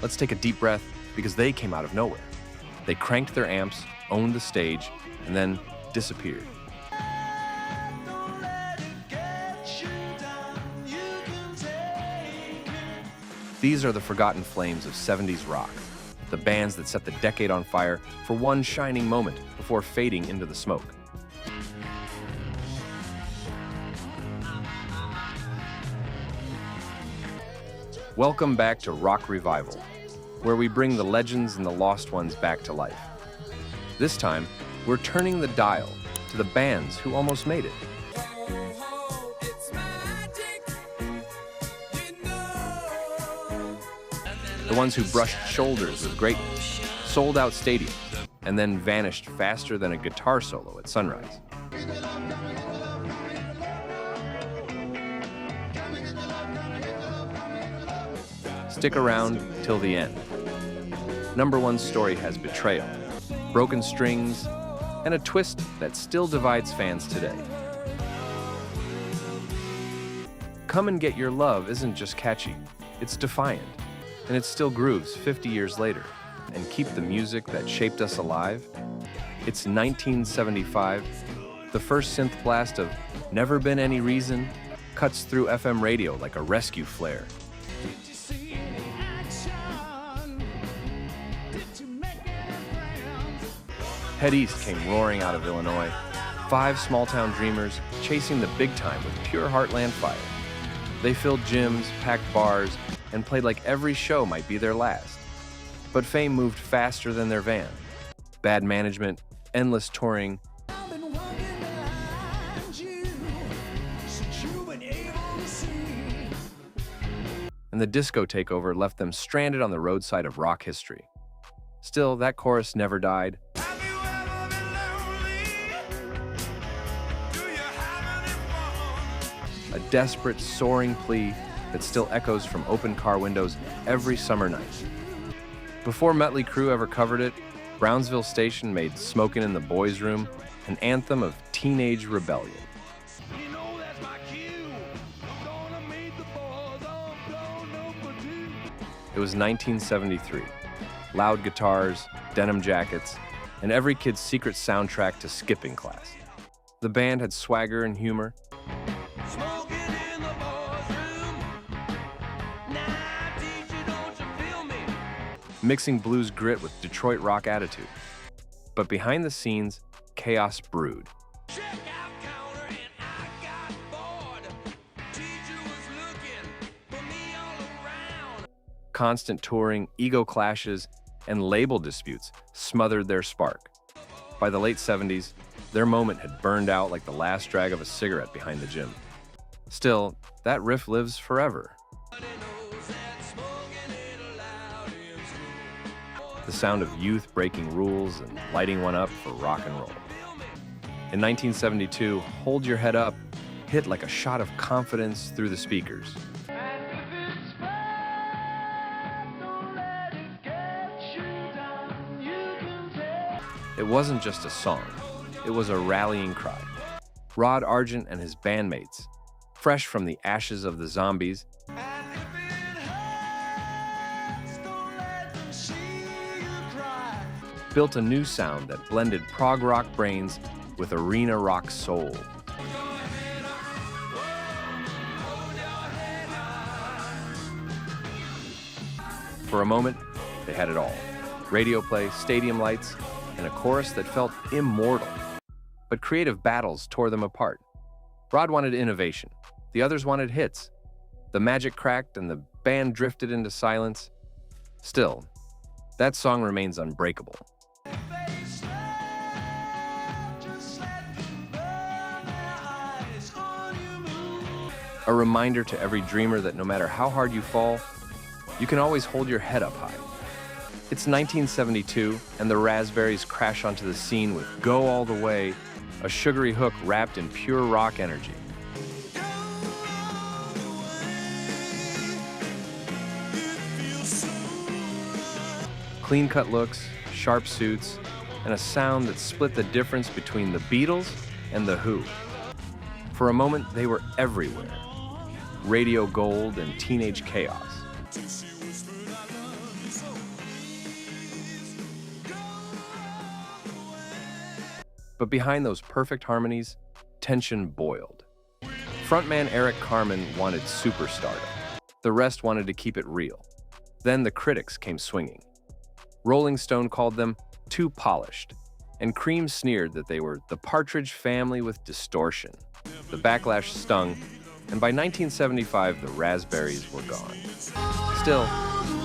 Let's take a deep breath because they came out of nowhere. They cranked their amps, owned the stage, and then disappeared. These are the forgotten flames of 70s rock, the bands that set the decade on fire for one shining moment before fading into the smoke. Welcome back to Rock Revival, where we bring the legends and the lost ones back to life. This time, we're turning the dial to the bands who almost made it. The ones who brushed shoulders with greatness, sold out stadiums, and then vanished faster than a guitar solo at sunrise. Stick around till the end. Number one's story has betrayal, broken strings, and a twist that still divides fans today. Come and Get Your Love isn't just catchy, it's defiant, and it still grooves 50 years later. And Keep the Music That Shaped Us Alive? It's 1975. The first synth blast of Never Been Any Reason cuts through FM radio like a rescue flare. Head East came roaring out of Illinois, 5 small-town dreamers chasing the big time with pure heartland fire. They filled gyms, packed bars, and played like every show might be their last. But fame moved faster than their van. Bad management, endless touring, and the disco takeover left them stranded on the roadside of rock history. Still, that chorus never died. A desperate, soaring plea that still echoes from open car windows every summer night. Before Mötley Crüe ever covered it, Brownsville Station made Smokin' in the Boys' Room an anthem of teenage rebellion. It was 1973. Loud guitars, denim jackets, and every kid's secret soundtrack to skipping class. The band had swagger and humor, mixing blues grit with Detroit rock attitude. But behind the scenes, chaos brewed. Constant touring, ego clashes, and label disputes smothered their spark. By the late 70s, their moment had burned out like the last drag of a cigarette behind the gym. Still, that riff lives forever. The sound of youth breaking rules and lighting one up for rock and roll. In 1972, Hold Your Head Up hit like a shot of confidence through the speakers. It wasn't just a song, it was a rallying cry. Rod Argent and his bandmates, fresh from the ashes of the Zombies, built a new sound that blended prog rock brains with arena rock soul. For a moment, they had it all. Radio play, stadium lights, and a chorus that felt immortal. But creative battles tore them apart. Rod wanted innovation. The others wanted hits. The magic cracked and the band drifted into silence. Still, that song remains unbreakable. A reminder to every dreamer that no matter how hard you fall, you can always hold your head up high. It's 1972, and the Raspberries crash onto the scene with Go All the Way, a sugary hook wrapped in pure rock energy. Clean-cut looks, sharp suits, and a sound that split the difference between the Beatles and The Who. For a moment, they were everywhere. Radio gold and teenage chaos. But behind those perfect harmonies, tension boiled. Frontman Eric Carmen wanted superstardom. The rest wanted to keep it real. Then the critics came swinging. Rolling Stone called them too polished, and Cream sneered that they were the Partridge Family with distortion. The backlash stung, and by 1975, the Raspberries were gone. Still,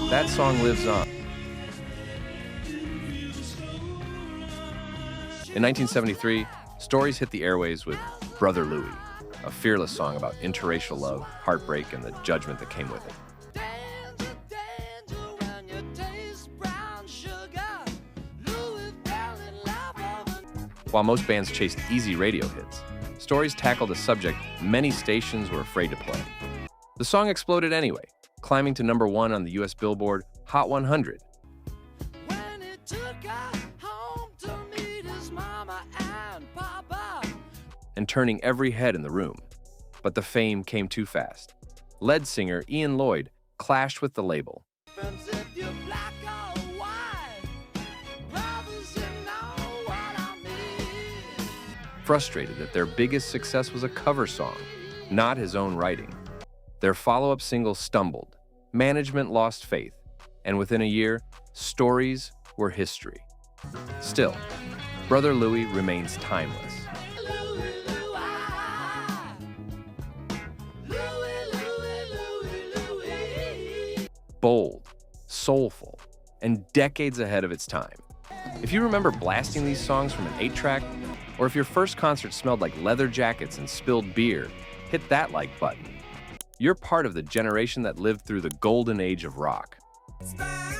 that song lives on. In 1973, Stories hit the airways with Brother Louie, a fearless song about interracial love, heartbreak, and the judgment that came with it. While most bands chased easy radio hits, Stories tackled a subject many stations were afraid to play. The song exploded anyway, climbing to #1 on the US Billboard Hot 100. And turning every head in the room. But the fame came too fast. Lead singer Ian Lloyd clashed with the label. Frustrated that their biggest success was a cover song, not his own writing. Their follow-up single stumbled, management lost faith, and within a year, Stories were history. Still, Brother Louie remains timeless. Bold, soulful, and decades ahead of its time. If you remember blasting these songs from an 8-track, or if your first concert smelled like leather jackets and spilled beer, hit that like button. You're part of the generation that lived through the golden age of rock.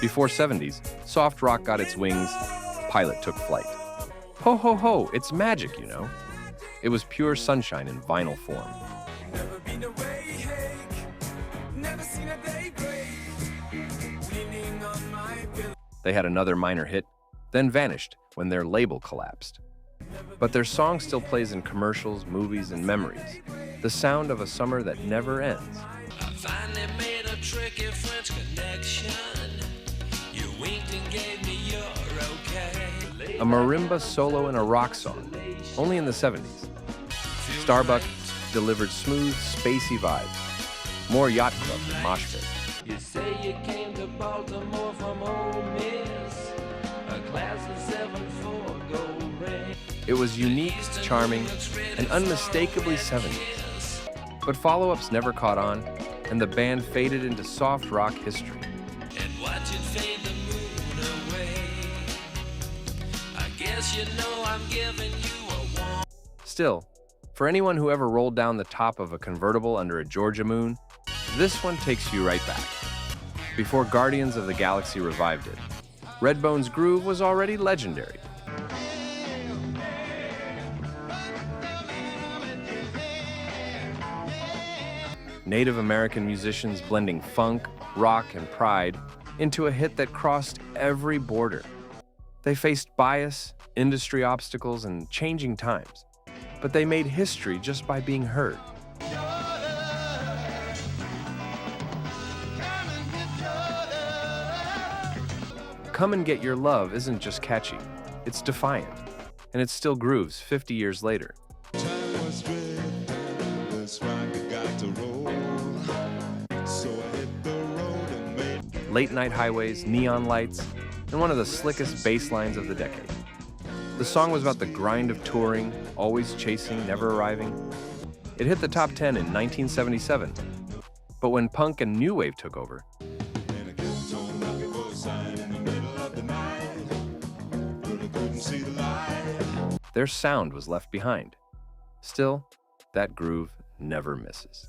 Before 70s, soft rock got its wings, Pilot took flight. Ho ho ho, it's magic, you know. It was pure sunshine in vinyl form. Never been awake, never seen a day break, leaning on my pillow. They had another minor hit, then vanished when their label collapsed. But their song still plays in commercials, movies, and memories. The sound of a summer that never ends. I finally made a tricky French connection. You winked and gave me your okay. A marimba solo in a rock song, only in the 70s. Starbuck delivered smooth, spacey vibes. More Yacht Club than Mosh Pit. You say you came to Baltimore from Ole Miss, a class of 7-4 gold ring. It was unique, charming, and unmistakably 70s. But follow-ups never caught on, and the band faded into soft rock history. And watch it fade the moon away. I guess you know I'm giving you a warm. Still, for anyone who ever rolled down the top of a convertible under a Georgia moon, this one takes you right back. Before Guardians of the Galaxy revived it, Redbone's groove was already legendary. Native American musicians blending funk, rock, and pride into a hit that crossed every border. They faced bias, industry obstacles, and changing times, but they made history just by being heard. Come and Get Your Love isn't just catchy, it's defiant, and it still grooves 50 years later. Late night highways, neon lights, and one of the slickest bass lines of the decade. The song was about the grind of touring, always chasing, never arriving. It hit the top 10 in 1977, but when punk and new wave took over, their sound was left behind. Still, that groove never misses.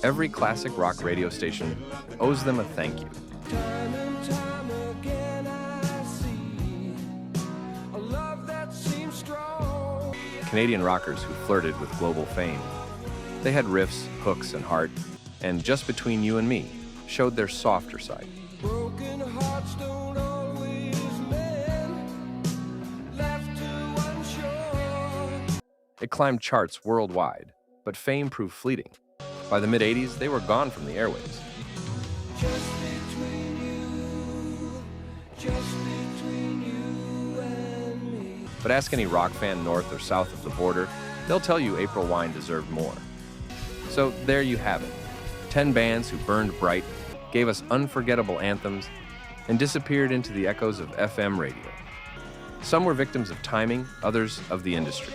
Every classic rock radio station owes them a thank you. Time and time again I see a love that seems strong. Canadian rockers who flirted with global fame. They had riffs, hooks, and heart, and Just Between You and Me showed their softer side. Broken hearts don't always mend, left to unsure. It climbed charts worldwide, but fame proved fleeting. By the mid-'80s, they were gone from the airwaves. Just between you and me. But ask any rock fan north or south of the border, they'll tell you April Wine deserved more. So there you have it. 10 bands who burned bright, gave us unforgettable anthems, and disappeared into the echoes of FM radio. Some were victims of timing, others of the industry.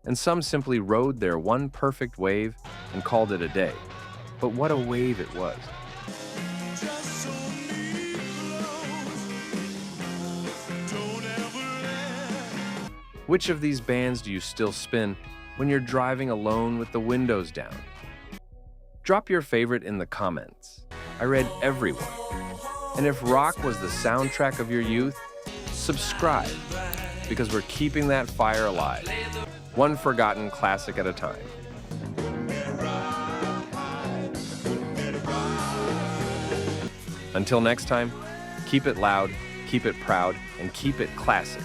And some simply rode their one perfect wave and called it a day. But what a wave it was. Which of these bands do you still spin when you're driving alone with the windows down? Drop your favorite in the comments. I read everyone. And if rock was the soundtrack of your youth, subscribe, because we're keeping that fire alive, one forgotten classic at a time. Until next time, keep it loud, keep it proud, and keep it classic.